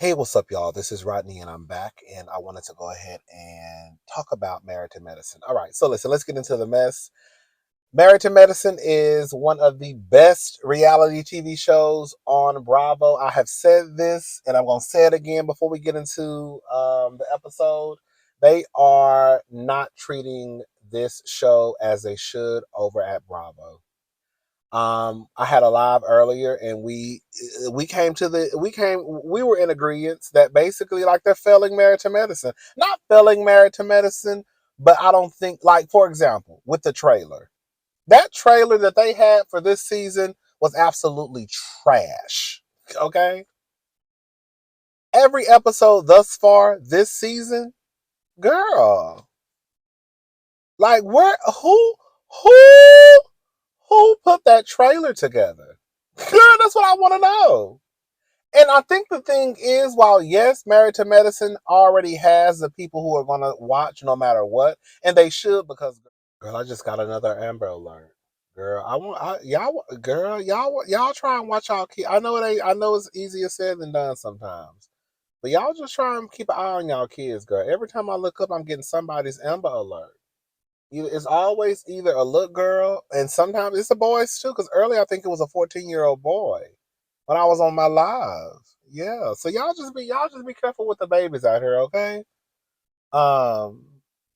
Hey, what's up, y'all? This is Rodney, and I'm back, and I wanted to go ahead and talk about Married to Medicine. All right, so listen, let's get into the mess. Married to Medicine is one of the best reality TV shows on Bravo. I have said this, and I'm going to say it again before we get into the episode. They are not treating this show as they should over at Bravo. I had a live earlier, and we were in agreement that basically, like, they're failing Married to Medicine. Not failing Married to Medicine, but I don't think, like, for example, with the trailer. That trailer that they had for this season was absolutely trash. Okay? Every episode thus far this season, girl, like, who who put that trailer together? Girl, that's what I want to know. And I think the thing is, while yes, Married to Medicine already has the people who are going to watch no matter what, and they should, because girl, I just got another Amber Alert. Girl, y'all try and watch y'all kids. I know it's easier said than done sometimes, but y'all just try and keep an eye on y'all kids, girl. Every time I look up, I'm getting somebody's Amber Alert. It's always either a little girl, and sometimes it's the boys too. Because earlier I think it was a 14-year-old boy when I was on my live. Yeah, so y'all just be careful with the babies out here, okay? Um,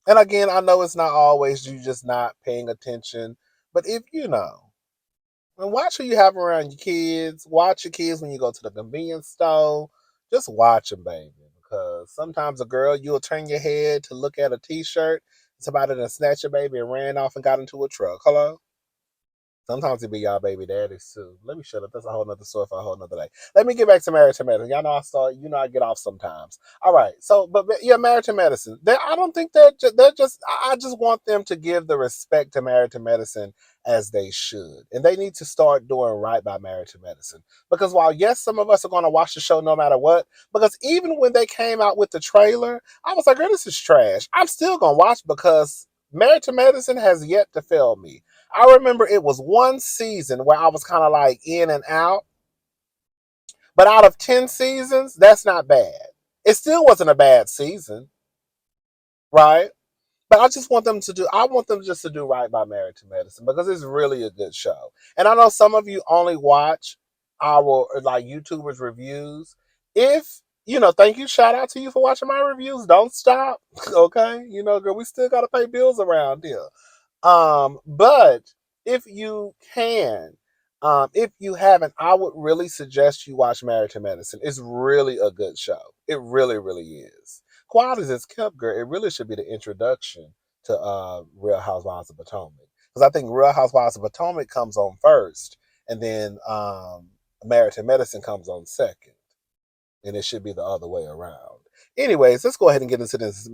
and again, I know it's not always you just not paying attention, but if you know, and watch who you have around your kids. Watch your kids when you go to the convenience store. Just watch them, baby, because sometimes a girl, you'll turn your head to look at a T-shirt. Somebody done snatched your baby and ran off and got into a truck. Hello? Sometimes it be y'all baby daddies too. Let me shut up. That's a whole nother story for a whole nother day. Let me get back to Married to Medicine. Y'all know I get off sometimes. All right. So, but yeah, Married to Medicine. I don't think they're just. I just want them to give the respect to Married to Medicine as they should, and they need to start doing right by Married to Medicine. Because while yes, some of us are going to watch the show no matter what. Because even when they came out with the trailer, I was like, "Girl, this is trash." I'm still gonna watch because Married to Medicine has yet to fail me. I remember it was one season where I was kind of like in and out, but out of 10 seasons, that's not bad. It still wasn't a bad season, right? But I want them just to do right by Married to Medicine because it's really a good show. And I know some of you only watch our like YouTubers reviews. If thank you, shout out to you for watching my reviews. Don't stop, okay? Girl, we still gotta pay bills around here. But if you can, if you haven't, I would really suggest you watch Married to Medicine. It's really a good show. It really, really is. Quiet as it's kept, girl, it really should be the introduction to Real Housewives of Potomac. Because I think Real Housewives of Potomac comes on first, and then Married to Medicine comes on second. And it should be the other way around. Anyways, let's go ahead and get into this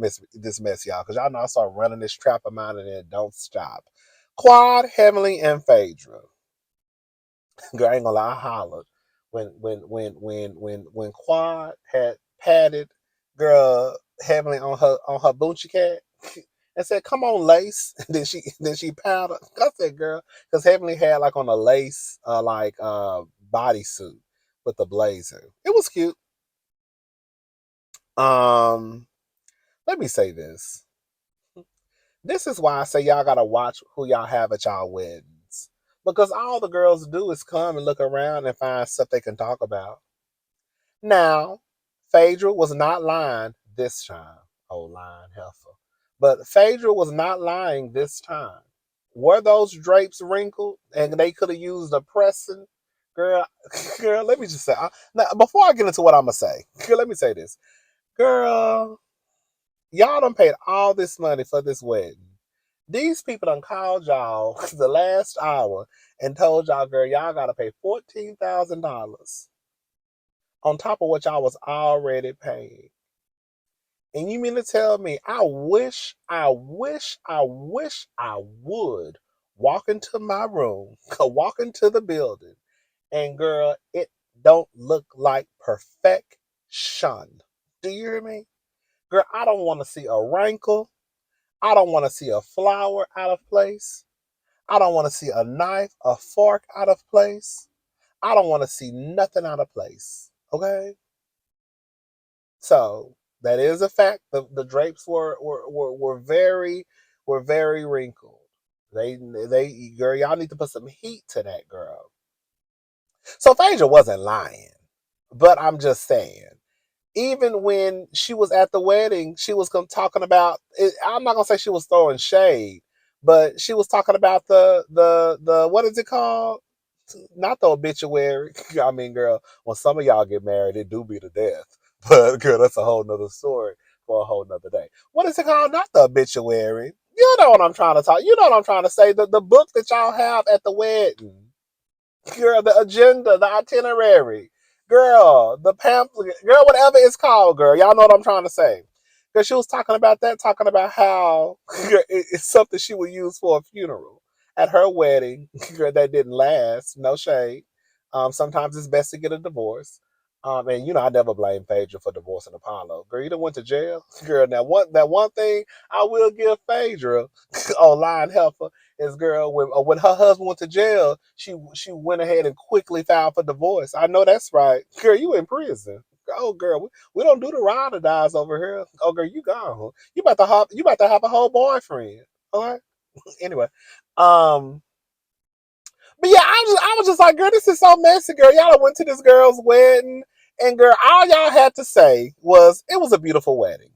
mess, y'all, because y'all know I start running this trap of mine and it don't stop. Quad, Heavenly, and Phaedra. Girl, I ain't gonna lie, I hollered when Quad had patted girl Heavenly on her Boochie cat and said, "Come on, lace." And then she powdered. I said, "Girl," because Heavenly had like on a lace bodysuit with the blazer. It was cute. Um, Let me say this. This is why I say y'all gotta watch who y'all have at y'all weddings. Because all the girls do is come and look around and find stuff they can talk about. Now, Phaedra was not lying this time. Oh, lying heifer. But Phaedra was not lying this time. Were those drapes wrinkled and they could have used a pressing? Girl, girl, let me just say. Now, before I get into what I'm going to say, girl, let me say this. Girl, y'all done paid all this money for this wedding. These people done called y'all the last hour and told y'all, girl, y'all gotta pay $14,000 on top of what y'all was already paying. And you mean to tell me, I would walk into my room, walk into the building, and girl, it don't look like perfection. Do you hear me? Girl, I don't want to see a wrinkle. I don't want to see a flower out of place. I don't want to see a knife, a fork out of place. I don't want to see nothing out of place. Okay? So that is a fact. The drapes were very wrinkled. They girl, y'all need to put some heat to that girl. So Phaedra wasn't lying, but I'm just saying. Even when she was at the wedding, she was talking about. I'm not gonna say she was throwing shade, but she was talking about the what is it called? Not the obituary. I mean, girl, when some of y'all get married, it do be to death. But girl, that's a whole nother story for a whole nother day. What is it called? Not the obituary. You know what I'm trying to talk. You know what I'm trying to say. The book that y'all have at the wedding. Girl, the agenda, the itinerary, girl, the pamphlet, girl, whatever it's called, girl. Y'all know what I'm trying to say. Because she was talking about that, talking about how it's something she would use for a funeral at her wedding. Girl, that didn't last. No shade. Sometimes it's best to get a divorce. And I never blame Phaedra for divorcing Apollo. Girl, you done went to jail. Girl, now that one thing I will give Phaedra on Lion Helper is, girl, when her husband went to jail, she went ahead and quickly filed for divorce. I know that's right. Girl, you in prison. Oh, girl, we don't do the ride or dies over here. Oh, girl, you gone. You about to have a whole boyfriend. All right. Anyway, um, but yeah, I was just like, girl, this is so messy, girl. Y'all went to this girl's wedding, and girl, all y'all had to say was it was a beautiful wedding.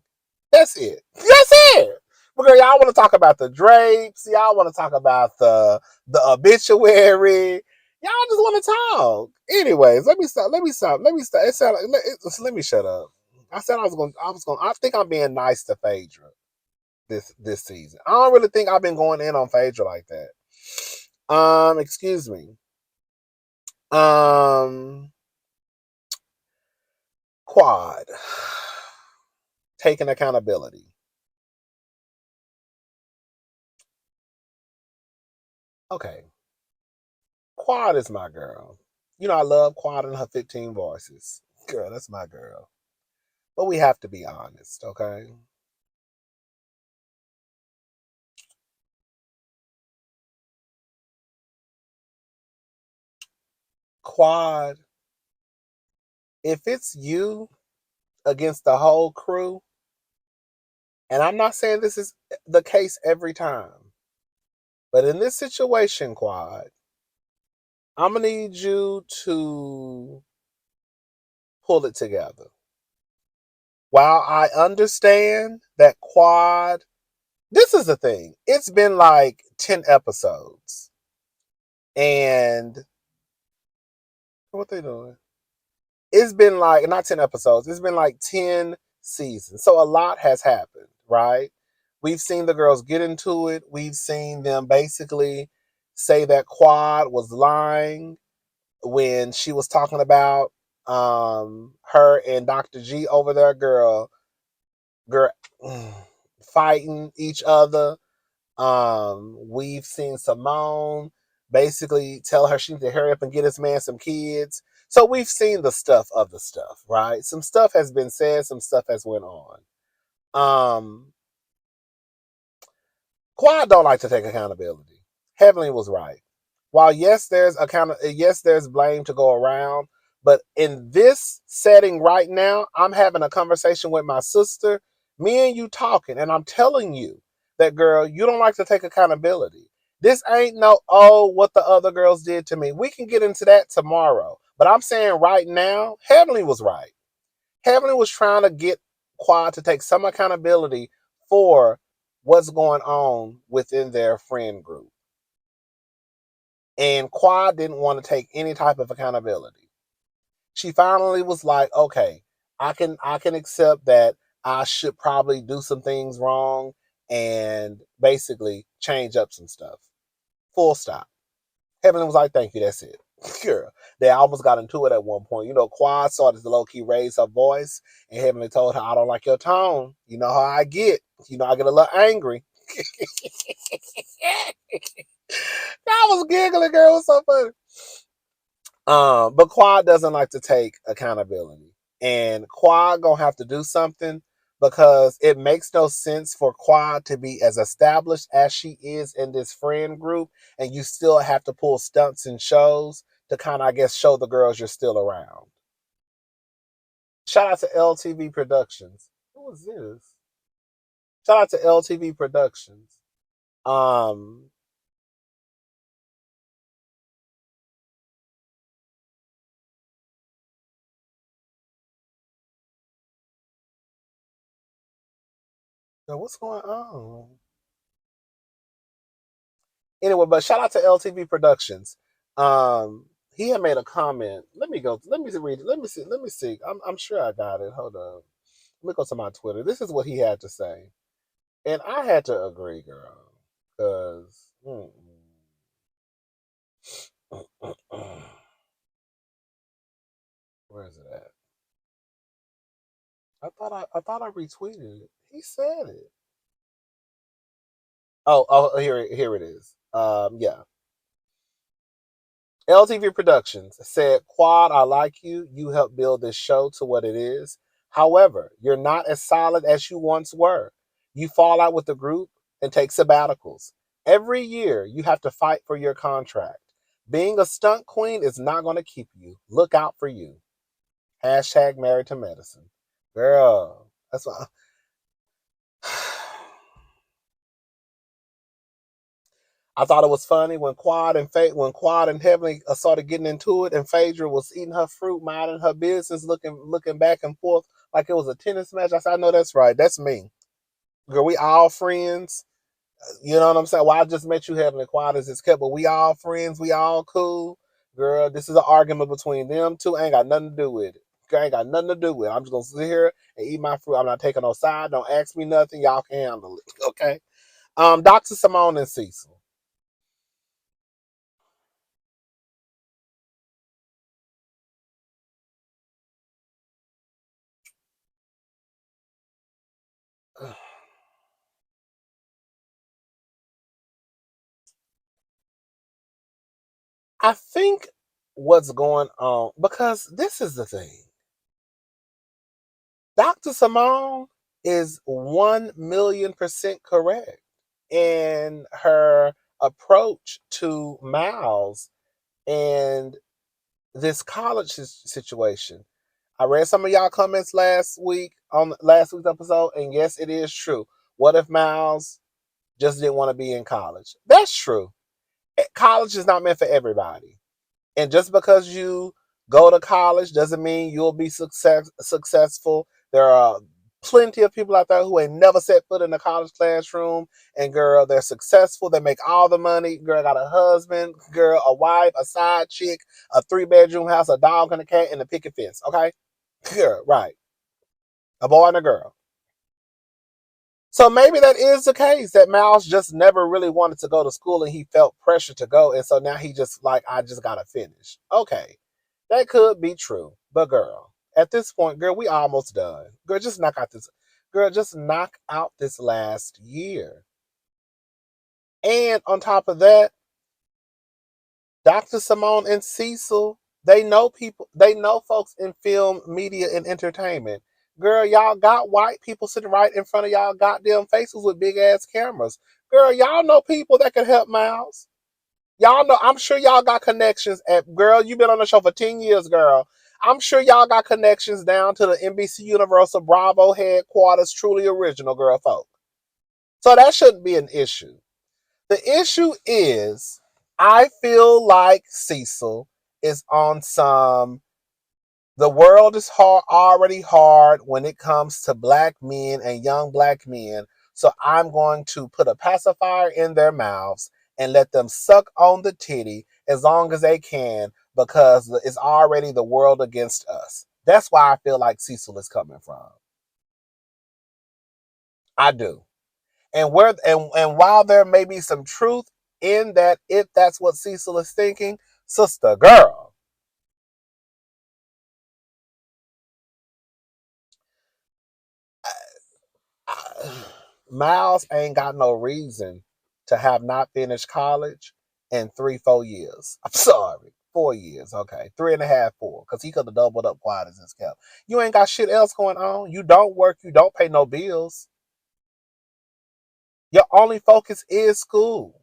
That's it. That's it. But girl, y'all want to talk about the drapes. Y'all want to talk about the obituary. Y'all just want to talk. Anyways, let me stop. Let me stop. Let me stop. Let me shut up. I said I was going. I was going. I think I'm being nice to Phaedra this season. I don't really think I've been going in on Phaedra like that. Excuse me. Um, Quad taking accountability. Okay, Quad is my girl. I love Quad and her 15 voices. Girl, that's my girl. But we have to be honest, okay? Quad, if it's you against the whole crew, and I'm not saying this is the case every time, but in this situation, Quad, I'm going to need you to pull it together. While I understand that Quad, this is the thing. It's been like 10 episodes. And what they doing? It's been like not 10 episodes. It's been like 10 seasons. So a lot has happened, right? We've seen the girls get into it. We've seen them basically say that Quad was lying when she was talking about her and Dr. G over there, girl fighting each other. We've seen Simone basically tell her she needs to hurry up and get this man some kids. So we've seen the stuff of the stuff, right? Some stuff has been said, some stuff has went on. Um, Quad don't like to take accountability. Heavenly was right. While yes, there's blame to go around, but in this setting right now, I'm having a conversation with my sister, me and you talking, and I'm telling you that, girl, you don't like to take accountability. This ain't no, oh, what the other girls did to me. We can get into that tomorrow. But I'm saying right now, Heavenly was right. Heavenly was trying to get Quad to take some accountability for what's going on within their friend group. And Quad didn't want to take any type of accountability. She finally was like, okay, I can accept that I should probably do some things wrong and basically change up some stuff. Full stop. Heavenly was like, thank you, that's it. Girl. They almost got into it at one point. Quad started to low key raise her voice, and Heavenly told her, I don't like your tone. You know how I get. I get a little angry. I was giggling, girl. It was so funny. But Quad doesn't like to take accountability. And Quad gonna have to do something because it makes no sense for Quad to be as established as she is in this friend group, and you still have to pull stunts and shows to kind of, I guess, show the girls you're still around. Shout out to LTV Productions. What was this? Shout out to LTV Productions. Um, what's going on? Anyway, but shout out to LTV Productions. He had made a comment. Let me go. Let me read it. Let me see. Let me see. I'm sure I got it. Hold on. Let me go to my Twitter. This is what he had to say, and I had to agree, girl, because where is it at? I thought I retweeted it. He said it. Oh, here it is. Yeah. LTV Productions said, Quad, I like you. You helped build this show to what it is. However, you're not as solid as you once were. You fall out with the group and take sabbaticals. Every year, you have to fight for your contract. Being a stunt queen is not going to keep you. Look out for you. Hashtag married to medicine. Girl, that's what. I thought it was funny when Quad and Heavenly started getting into it, and Phaedra was eating her fruit, minding her business, looking back and forth like it was a tennis match. I said, I know that's right. That's me. Girl, we all friends. You know what I'm saying? Well, I just met you, Heavenly. Quad is his kept, but we all friends. We all cool. Girl, this is an argument between them two. Ain't got nothing to do with it. Ain't got nothing to do with it. I'm just gonna sit here and eat my fruit. I'm not taking no side. Don't ask me nothing. Y'all can handle it. Okay. Dr. Simone and Cecil. I think what's going on, because this is the thing. Dr. Simone is 1,000,000% correct in her approach to Miles and this college situation. I read some of y'all comments last week on last week's episode, and yes, it is true. What if Miles just didn't want to be in college? That's true. College is not meant for everybody. And just because you go to college doesn't mean you'll be successful. There are plenty of people out there who ain't never set foot in a college classroom, and girl, they're successful. They make all the money. Girl, got a husband, girl, a wife, a side chick, a 3-bedroom house, a dog and a cat, and a picket fence. Okay, girl, right, a boy and a girl. So maybe that is the case that Miles just never really wanted to go to school and he felt pressure to go. And so now he just like, I just got to finish. Okay. That could be true. But girl, at this point, girl, we almost done. Girl, just knock out this last year. And on top of that, Dr. Simone and Cecil, they know folks in film, media, and entertainment. Girl, y'all got white people sitting right in front of y'all goddamn faces with big ass cameras. Girl, y'all know people that can help Miles. Y'all know, I'm sure y'all got connections girl, you've been on the show for 10 years, girl. I'm sure y'all got connections down to the NBC Universal Bravo headquarters, truly original girl folk. So that shouldn't be an issue. The issue is, I feel like Cecil is on some. The world is already hard when it comes to black men and young black men. So I'm going to put a pacifier in their mouths and let them suck on the titty as long as they can, because it's already the world against us. That's why I feel like Cecil is coming from. I do. And while there may be some truth in that, if that's what Cecil is thinking, sister girl, Miles ain't got no reason to have not finished college in 3, 4 years. I'm sorry. 4 years, okay. 3.5, 4. Because he could have doubled up quiet as his kept. You ain't got shit else going on. You don't work, you don't pay no bills. Your only focus is school.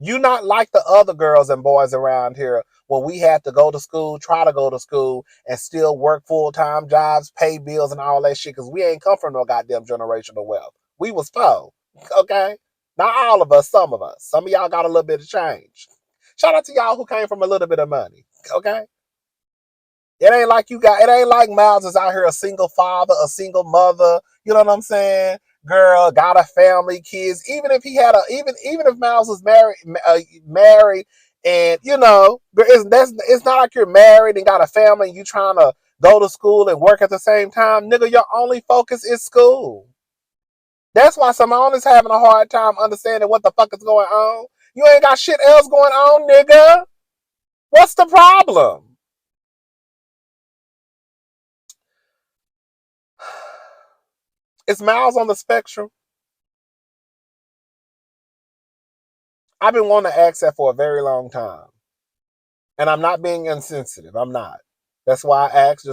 You not like the other girls and boys around here when we had to go to school, try to go to school, and still work full-time jobs, pay bills, and all that shit, because we ain't come from no goddamn generational wealth. We was poor, okay? Not all of us, some of us. Some of y'all got a little bit of change. Shout out to y'all who came from a little bit of money, okay? It ain't like Miles is out here a single father, a single mother. You know what I'm saying? Girl, got a family, kids. Even if he had even if Miles was married, and it's not like you're married and got a family and you trying to go to school and work at the same time. Nigga, your only focus is school. That's why Simone is having a hard time understanding what the fuck is going on. You ain't got shit else going on, nigga. What's the problem? Is Miles on the spectrum? I've been wanting to ask that for a very long time. And I'm not being insensitive. I'm not. That's why I asked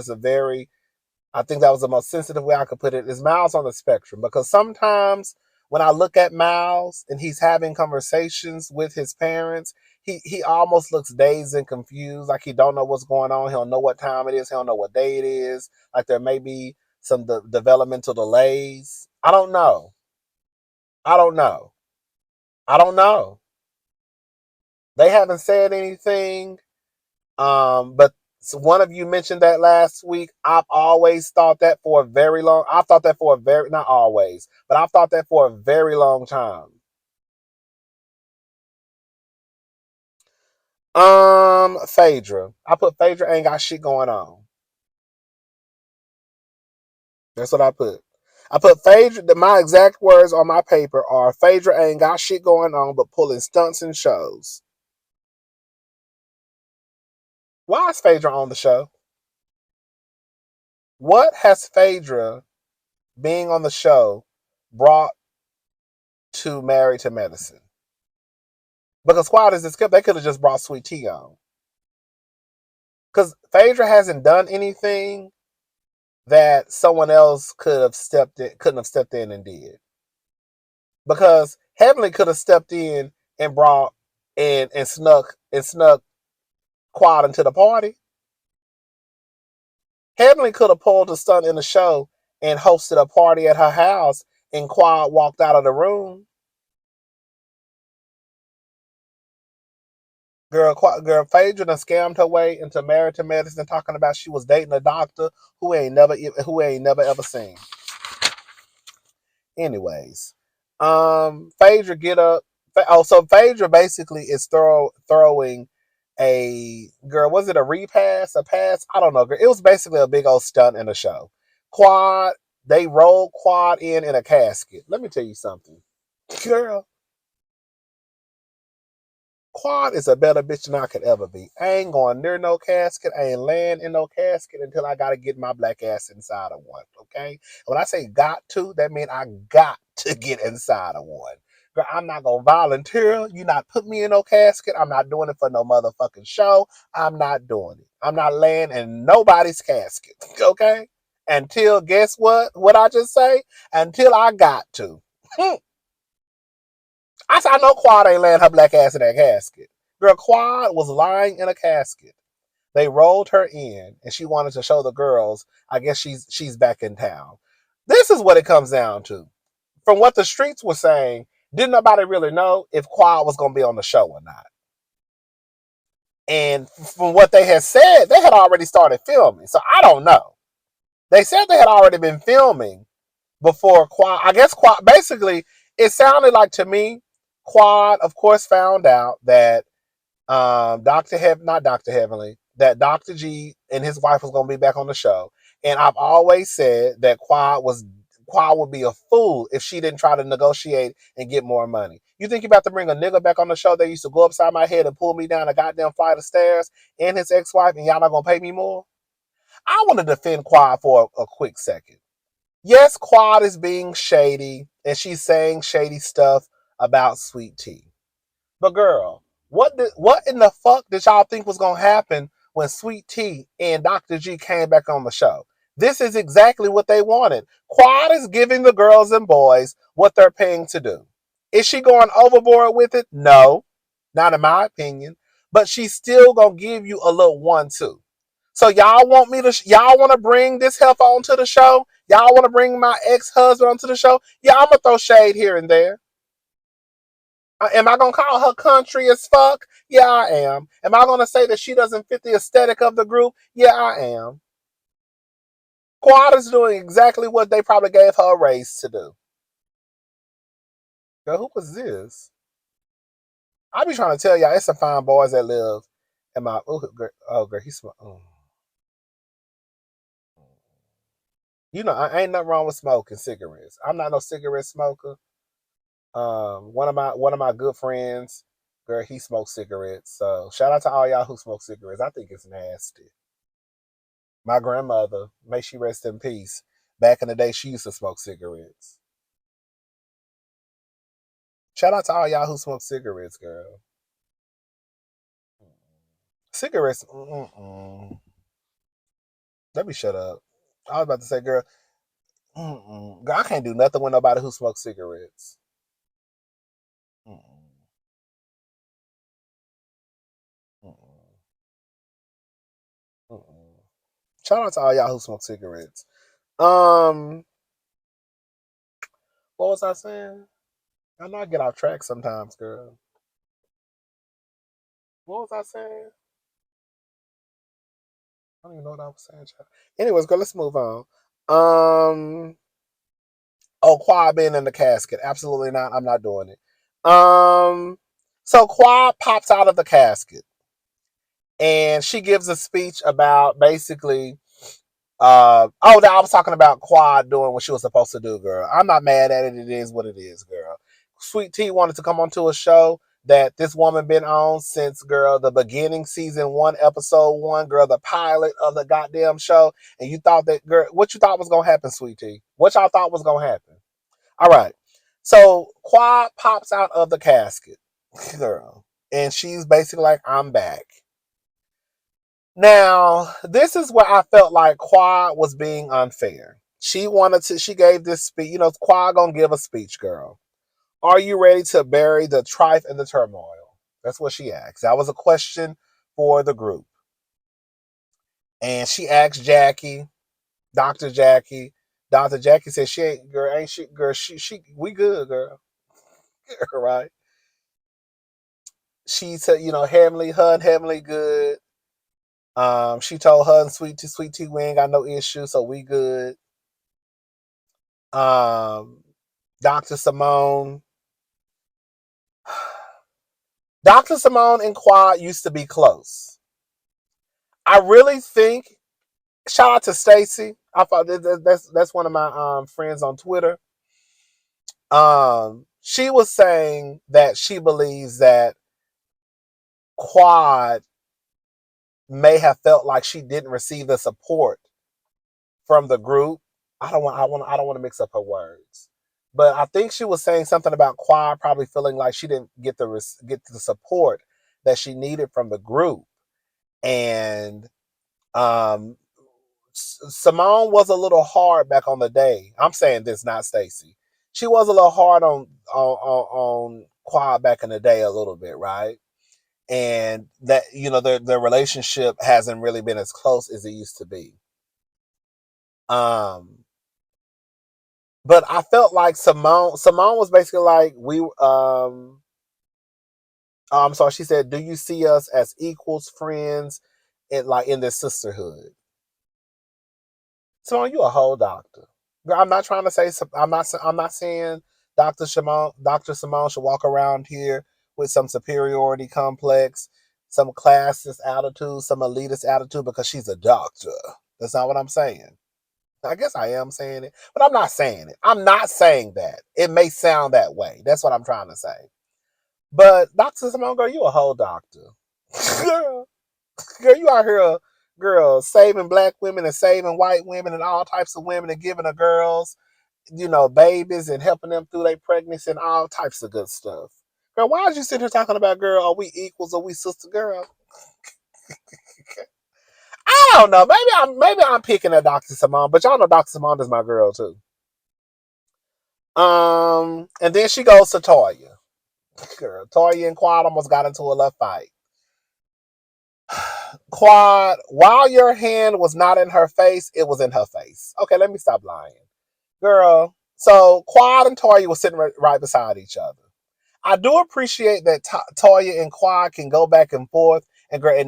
I think that was the most sensitive way I could put it. Is Miles on the spectrum? Because sometimes when I look at Miles and he's having conversations with his parents, he almost looks dazed and confused, like he don't know what's going on. He don't know what time it is. He don't know what day it is. Like there may be some developmental delays. I don't know. I don't know. I don't know. They haven't said anything. But one of you mentioned that last week. I've always thought that for a very long. I've thought that for a very not always, but I've thought that for a very long time. Phaedra. I put Phaedra ain't got shit going on. That's what I put. I put Phaedra. My exact words on my paper are Phaedra ain't got shit going on, but pulling stunts and shows. Why is Phaedra on the show? What has Phaedra being on the show brought to Married to Medicine? Because Squad is skip, they could have just brought Sweet Tea on. Because Phaedra hasn't done anything that someone else couldn't have stepped in and did. Because Heavenly could have stepped in and brought and snuck Quad into the party. Heavenly could have pulled a stunt in the show and hosted a party at her house, and Quad walked out of the room. Girl, Phaedra done scammed her way into Married to Medicine, talking about she was dating a doctor who ain't never ever seen. Anyways, Phaedra get up. So Phaedra basically is throwing a girl. Was it a repass, a pass? I don't know. Girl. It was basically a big old stunt in the show. Quad. They rolled Quad in a casket. Let me tell you something, girl. Quad is a better bitch than I could ever be. I ain't going near no casket. I ain't laying in no casket until I gotta get my black ass inside of one. Okay? When I say got to, that means I got to get inside of one. Girl, I'm not gonna volunteer. You not put me in no casket. I'm not doing it for no motherfucking show. I'm not doing it. I'm not laying in nobody's casket. Okay? Until guess what? What I just say? Until I got to. I know Quad ain't laying her black ass in that casket. Girl, Quad was lying in a casket. They rolled her in, and she wanted to show the girls, I guess she's back in town. This is what it comes down to. From what the streets were saying, didn't nobody really know if Quad was going to be on the show or not. And from what they had said, they had already started filming. So I don't know. They said they had already been filming before Quad. I guess Quad, basically, it sounded like to me, Quad, of course, found out that not Dr. Heavenly, that Dr. G and his wife was going to be back on the show. And I've always said that Quad would be a fool if she didn't try to negotiate and get more money. You think you're about to bring a nigga back on the show that used to go upside my head and pull me down a goddamn flight of stairs and his ex-wife, and y'all not going to pay me more? I want to defend Quad for a quick second. Yes, Quad is being shady, and she's saying shady stuff about Sweet Tea. But girl, what in the fuck did y'all think was gonna happen when Sweet Tea and Dr. G came back on the show? This is exactly what they wanted. Quad is giving the girls and boys what they're paying to do. Is she going overboard with it? No. Not in my opinion. But she's still gonna give you a little 1-2. So y'all want me to? Y'all want to bring this heifer onto the show? Y'all want to bring my ex-husband onto the show? Yeah, I'm gonna throw shade here and there. Am I gonna call her country as fuck? Yeah, I am. Am I gonna say that she doesn't fit the aesthetic of the group? Yeah, I am. Quad is doing exactly what they probably gave her a raise to do. Girl, who was this? I be trying to tell y'all, it's some fine boys that live in my. Girl, he's. You know, I ain't nothing wrong with smoking cigarettes. I'm not no cigarette smoker. One of my good friends, girl, he smokes cigarettes. So shout out to all y'all who smoke cigarettes. I think it's nasty. My grandmother, may she rest in peace. Back in the day, she used to smoke cigarettes. Shout out to all y'all who smoke cigarettes, girl. Cigarettes, let me shut up. I was about to say, girl, girl, I can't do nothing with nobody who smokes cigarettes. Mm-mm. Mm-mm. Mm-mm. Shout out to all y'all who smoke cigarettes. Um, what was I saying? I know I get off track sometimes, girl. What was I saying? I don't even know what I was saying, child. Anyways, girl, let's move on. Um, oh, Quad being in the casket. Absolutely not. I'm not doing it. So Quad pops out of the casket and she gives a speech about basically that I was talking about Quad doing what she was supposed to do, girl. I'm not mad at it. It is what it is, girl. Sweet Tea wanted to come onto a show that this woman been on since, girl, the beginning, season 1, episode 1, girl, the pilot of the goddamn show. And you thought that, girl, what you thought was gonna happen, Sweet Tea? What y'all thought was gonna happen? All right. So Quad pops out of the casket, girl, and she's basically like, I'm back. Now, this is where I felt like Quad was being unfair. She gave this speech. You know, Quad gonna give a speech, girl. Are you ready to bury the strife and the turmoil? That's what she asked. That was a question for the group. And she asked Jackie, Dr. Jackie. Dr. Jackie said she ain't she, girl, we good, girl. Right? She said, her and Heavenly good. She told her and Sweet Tea we ain't got no issue, so we good. Um, Dr. Simone. Dr. Simone and Quad used to be close. I really think, shout out to Stacy. I thought that's one of my friends on Twitter. She was saying that she believes that Quad may have felt like she didn't receive the support from the group. I don't want to mix up her words. But I think she was saying something about Quad probably feeling like she didn't get the support that she needed from the group. And um Simone was a little hard back on the day. I'm saying this, not Stacy. She was a little hard on Quad back in the day a little bit, right? And that their relationship hasn't really been as close as it used to be. Um, but I felt like Simone was basically like I'm sorry, she said, "Do you see us as equals, friends, in this sisterhood?" So you a whole doctor. I'm not trying to say I'm not saying Dr. Simone should walk around here with some superiority complex, some classist attitude, some elitist attitude because she's a doctor. That's not what I'm saying. I guess I am saying it, but I'm not saying it. I'm not saying that. It may sound that way. That's what I'm trying to say. But Dr. Simone, girl, you a whole doctor. girl, girl, you out here, girl, saving black women and saving white women and all types of women and giving the girls, babies and helping them through their pregnancy and all types of good stuff. Girl, why are you sitting here talking about, girl, are we equals, are we sister, girl? I don't know. Maybe I'm picking at Dr. Simone, but y'all know Dr. Simone is my girl too. And then she goes to Toya. Girl, Toya and Quad almost got into a love fight. Quad, while your hand was not in her face, it was in her face. Okay, let me stop lying. Girl, so Quad and Toya were sitting right beside each other. I do appreciate that Toya and Quad can go back and forth, and girl, it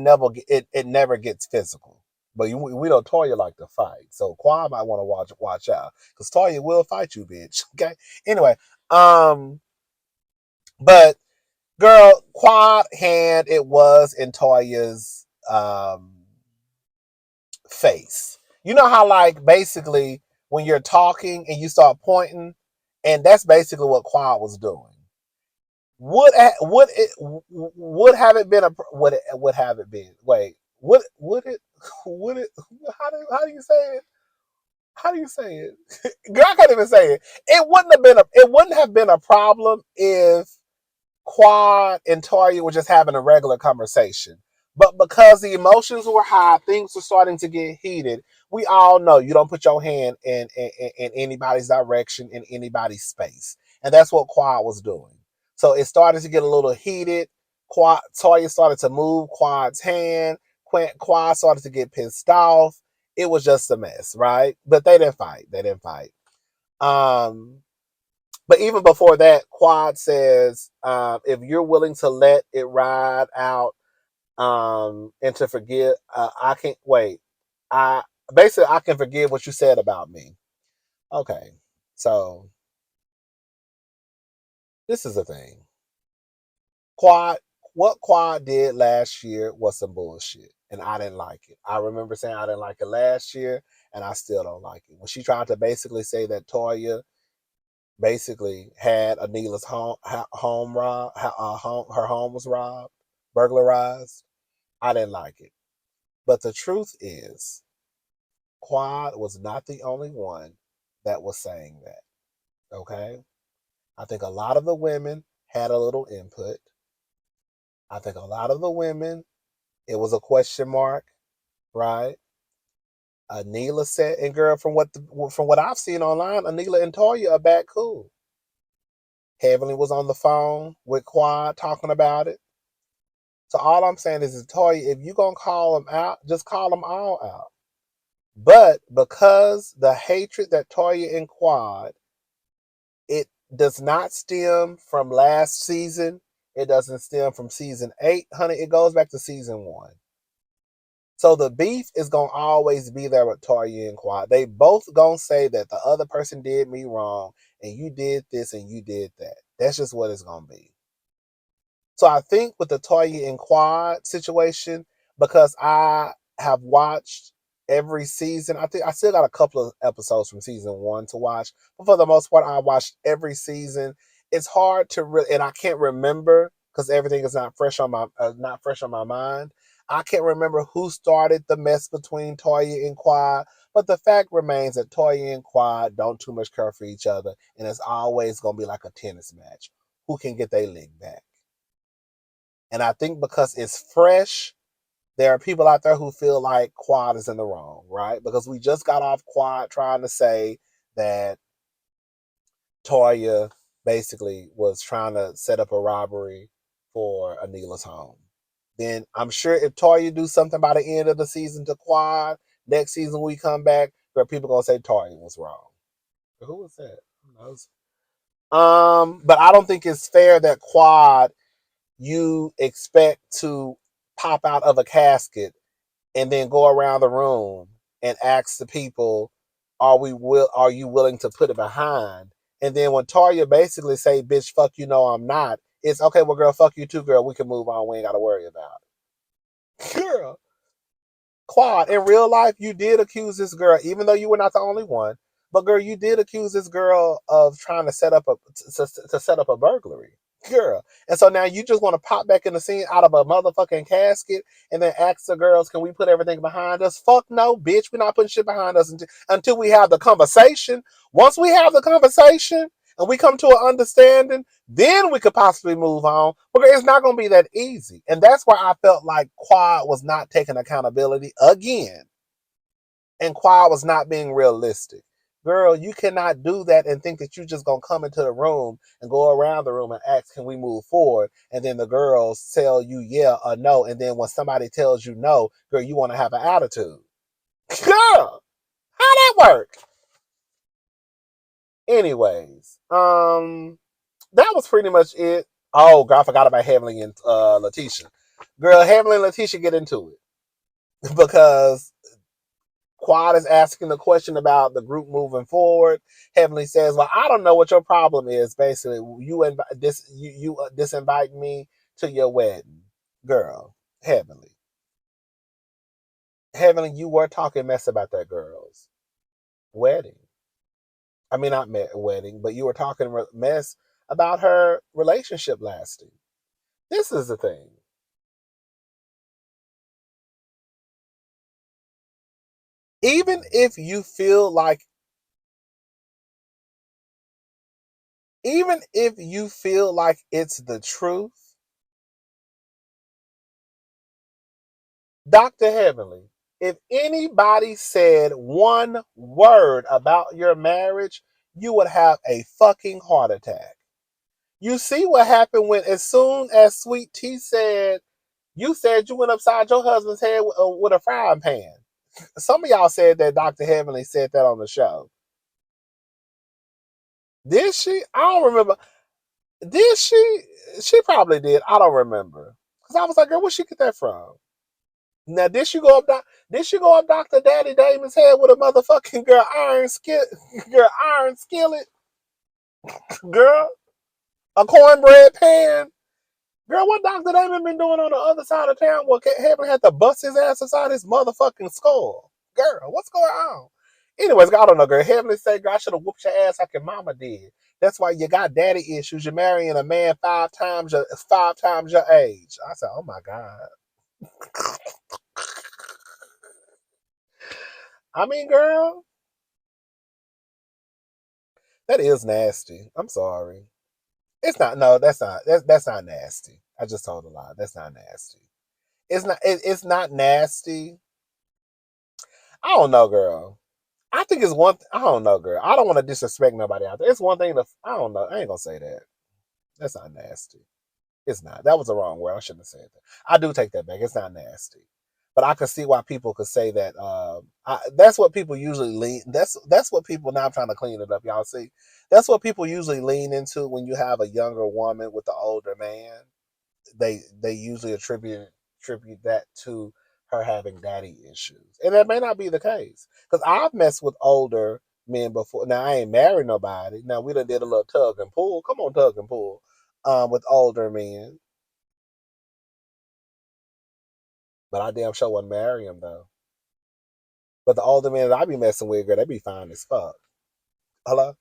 never gets physical. But we know Toya like to fight, so Quad might want to watch out because Toya will fight you, bitch. Okay. Anyway, but girl, Quad hand it was in Toya's face. You know how like basically when you're talking and you start pointing, and that's basically what Quad was doing. Would have it been a would have it been? Wait, would it would it? How do you say it? How do you say it? Girl, I can't even say it. It wouldn't have been a problem if Quad and Toya were just having a regular conversation. But because the emotions were high, things were starting to get heated. We all know you don't put your hand in anybody's direction, in anybody's space. And that's what Quad was doing. So it started to get a little heated. Toya started to move Quad's hand. Quad started to get pissed off. It was just a mess, right? But they didn't fight. They didn't fight. But even before that, Quad says, if you're willing to let it ride out, and to forgive, I can't wait. I basically I can forgive what you said about me. Okay, so this is the thing. Quad, what Quad did last year was some bullshit, and I didn't like it. I remember saying I didn't like it last year, and I still don't like it. When she tried to basically say that Toya basically had Anila's home robbed, her home was robbed, burglarized. I didn't like it. But the truth is, Quad was not the only one that was saying that. Okay? I think a lot of the women had a little input. I think a lot of the women, it was a question mark, right? Anila said, and girl, from what I've seen online, Anila and Toya are back cool. Heavenly was on the phone with Quad talking about it. So all I'm saying is Toya, if you're gonna call them out, just call them all out. But because the hatred that Toya and Quad, it does not stem from last season. It doesn't stem from season 8, honey. It goes back to season 1. So the beef is gonna always be there with Toya and Quad. They both gonna say that the other person did me wrong, and you did this and you did that. That's just what it's gonna be. So I think with the Toya and Quad situation, because I have watched every season, I think I still got a couple of episodes from season 1 to watch. But for the most part, I watched every season. It's hard to and I can't remember because everything is not fresh on my mind. I can't remember who started the mess between Toya and Quad, but the fact remains that Toya and Quad don't too much care for each other, and it's always gonna be like a tennis match. Who can get their leg back? And I think because it's fresh, there are people out there who feel like Quad is in the wrong, right? Because we just got off Quad trying to say that Toya basically was trying to set up a robbery for Anila's home. Then I'm sure if Toya do something by the end of the season to Quad, next season we come back, where people gonna say Toya was wrong. Who was that? Who knows? But I don't think it's fair that Quad you expect to pop out of a casket and then go around the room and ask the people, are you willing to put it behind? And then when Toya basically say, bitch, fuck you, no, I'm not, it's okay, well, girl, fuck you too, girl. We can move on. We ain't gotta worry about it. Girl. Quad, in real life, you did accuse this girl, even though you were not the only one. But girl, you did accuse this girl of trying to set up a burglary, girl. And so now you just want to pop back in the scene out of a motherfucking casket and then ask the girls, "Can we put everything behind us?" Fuck no, bitch. We're not putting shit behind us until we have the conversation. Once we have the conversation and we come to an understanding, then we could possibly move on. But it's not going to be that easy. And that's why I felt like Quad was not taking accountability again. And Quad was not being realistic. Girl, you cannot do that and think that you just gonna come into the room and go around the room and ask, can we move forward? And then the girls tell you yeah or no. And then when somebody tells you no, girl, you want to have an attitude. Girl, how that work? Anyways, that was pretty much it. Oh, God, I forgot about Heavenly and Letitia. Girl, Heavenly and Letitia get into it because Quad is asking the question about the group moving forward. Heavenly says, "Well, I don't know what your problem is. Basically, you disinvite me to your wedding, girl." Heavenly, you were talking mess about that girl's wedding. I mean, not wedding, but you were talking mess about her relationship lasting. This is the thing. Even if you feel like even if you feel like it's the truth, Dr. Heavenly, if anybody said one word about your marriage, you would have a fucking heart attack. You see what happened when, as soon as Sweet Tea said, you said you went upside your husband's head with a frying pan. Some of y'all said that Dr. Heavenly said that on the show. Did she? I don't remember. Did she? She probably did. I don't remember. Because I was like, girl, where'd she get that from? Now, did she go up? Did she go up Dr. Daddy Damon's head with a motherfucking girl iron skillet, girl, a cornbread pan, girl? What Dr. Damon been doing on the other side of town? What Heaven had to bust his ass inside his motherfucking skull, girl? What's going on? Anyways, I don't know, girl. Heavenly say, girl, I should have whooped your ass like your mama did. That's why you got daddy issues. You're marrying a man five times your age. I said, oh my god. I mean, girl, that is nasty. I'm sorry. It's not. No, that's not nasty. I just told a lie. That's not nasty. It's not nasty. I don't know, girl. I think it's one. I don't know, girl. I don't want to disrespect nobody out there. It's one thing to. I don't know. I ain't gonna say that. That's not nasty. It's not. That was the wrong word. I shouldn't have said that. I do take that back. It's not nasty. But I could see why people could say that. That's what people usually lean. That's what people. Now I'm trying to clean it up, y'all. See, that's what people usually lean into when you have a younger woman with an older man. They usually attribute that to her having daddy issues, and that may not be the case because I've messed with older men before. Now I ain't married nobody. Now we done did a little tug and pull. Come on, tug and pull. With older men, but I damn sure wouldn't marry him though. But the older men that I be messing with, girl, they be fine as fuck. Hello.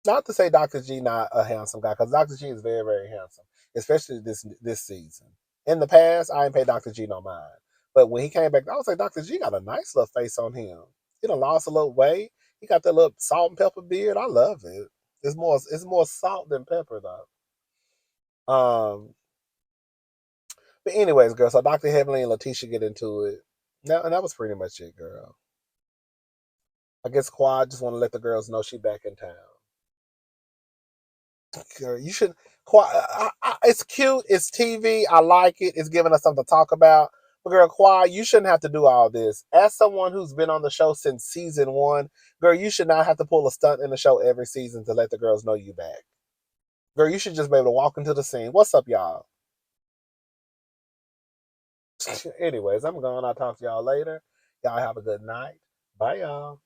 Not to say Dr. G not a handsome guy, because Dr. G is very, very handsome, especially this season. In the past, I ain't paid Dr. G no mind. But when he came back, I was like, Dr. G got a nice little face on him. He done lost a little weight. He got that little salt and pepper beard. I love it. It's more salt than pepper though. But anyways, girl, so Dr. Heavenly and Letitia get into it. Now, and that was pretty much it, girl. I guess Quad just want to let the girls know she back in town. Girl, you should. It's cute. It's TV. I like it. It's giving us something to talk about. But girl, Quad, you shouldn't have to do all this. As someone who's been on the show since season one, girl, you should not have to pull a stunt in the show every season to let the girls know you back. Girl, you should just be able to walk into the scene. What's up, y'all? Anyways, I'm going. I'll talk to y'all later. Y'all have a good night. Bye, y'all.